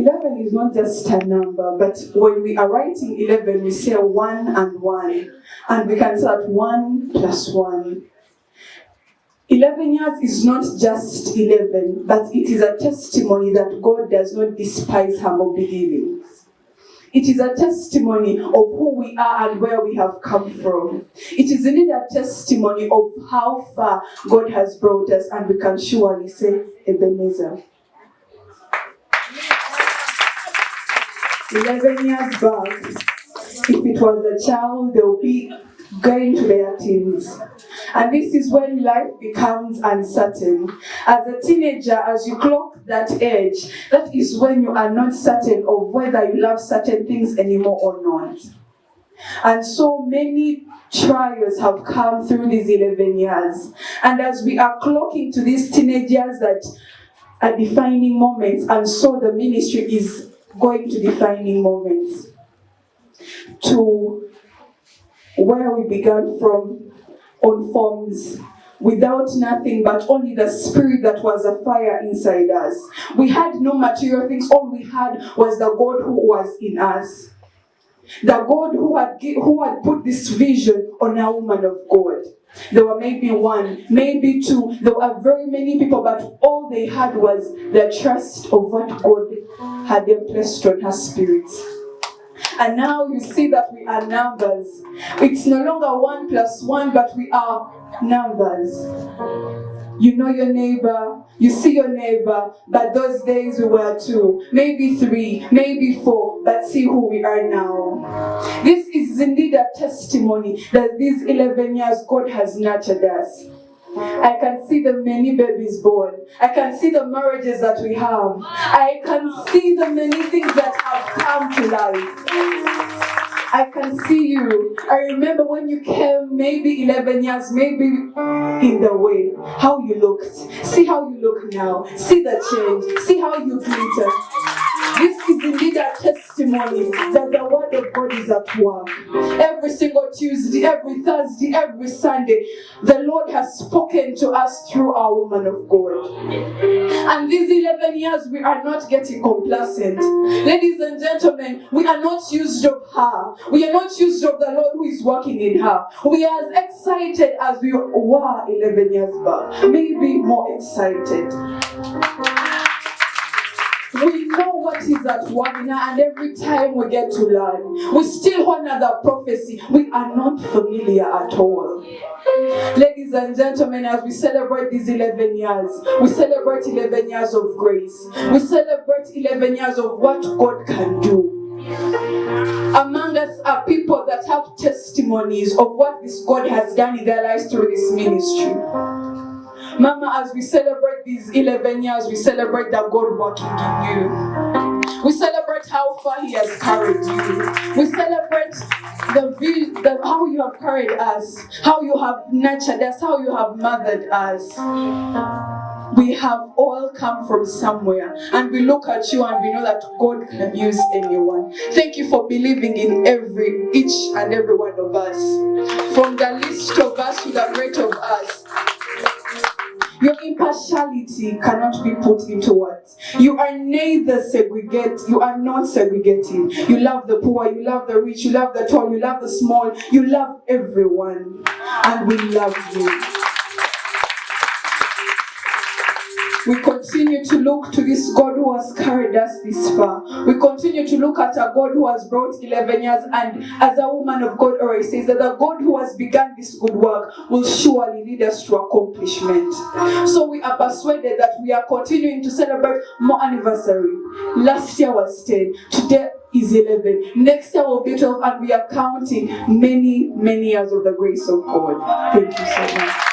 11 is not just a number, but when we are writing 11, we say 1 and 1. And we can say that 1 plus 1. 11 years is not just 11, but it is a testimony that God does not despise humble beginnings. It is a testimony of who we are and where we have come from. It is indeed a testimony of how far God has brought us, and we can surely say, Ebenezer. 11 years back, if it was a child, they'll be going to their teens. And this is when life becomes uncertain. As a teenager, as you clock that age, that is when you are not certain of whether you love certain things anymore or not. And so many trials have come through these 11 years. And as we are clocking to these teenage years that are defining moments, and so the ministry is going to defining moments, to where we began from, on forms, without nothing but only the spirit that was a fire inside us. We had no material things, all we had was the God who was in us. The God who had put this vision on a woman of God. There were maybe one, maybe two, there were very many people, but all they had was the trust of what God had placed on her spirit. And now you see that we are numbers. It's no longer 1 plus 1, but we are numbers. You know your neighbor, you see your neighbor, but those days we were 2, maybe 3, maybe 4, but see who we are now. This is indeed a testimony that these 11 years God has nurtured us. I can see the many babies born. I can see the marriages that we have. I can see the many things that have come to life. I can see you. I remember when you came, maybe 11 years, maybe in the way, how you looked. See how you look now. See the change. See how you glitter. This is indeed a testimony that the word of God is at work. Every single Tuesday, every Thursday, every Sunday, the Lord has spoken to us through our woman of God. And these 11 years, we are not getting complacent. Ladies and gentlemen, we are not used of her. We are not used of the Lord who is working in her. We are as excited as we were 11 years back. Maybe more excited. We know what is at work now, and every time we get to learn, we still honor the prophecy. We are not familiar at all. Ladies and gentlemen, as we celebrate these 11 years, we celebrate 11 years of grace. We celebrate 11 years of what God can do. Among us are people that have testimonies of what this God has done in their lives through this ministry. Mama, as we celebrate these 11 years, we celebrate that God working in you. We celebrate how far He has carried you. We celebrate how you have carried us, how you have nurtured us, how you have mothered us. We have all come from somewhere, and we look at you and we know that God can use anyone. Thank you for believing in each and every one of us. From the least of us to the great of us. Your impartiality cannot be put into words. You are neither you are not segregating. You love the poor, you love the rich, you love the tall, you love the small, you love everyone. And we love you. We continue to look to this God who has carried us this far. We continue to look at a God who has brought 11 years, and as a woman of God already says, that the God who has begun this good work will surely lead us to accomplishment. So we are persuaded that we are continuing to celebrate more anniversary. Last year was 10. Today is 11. Next year will be 12, and we are counting many, many years of the grace of God. Thank you so much.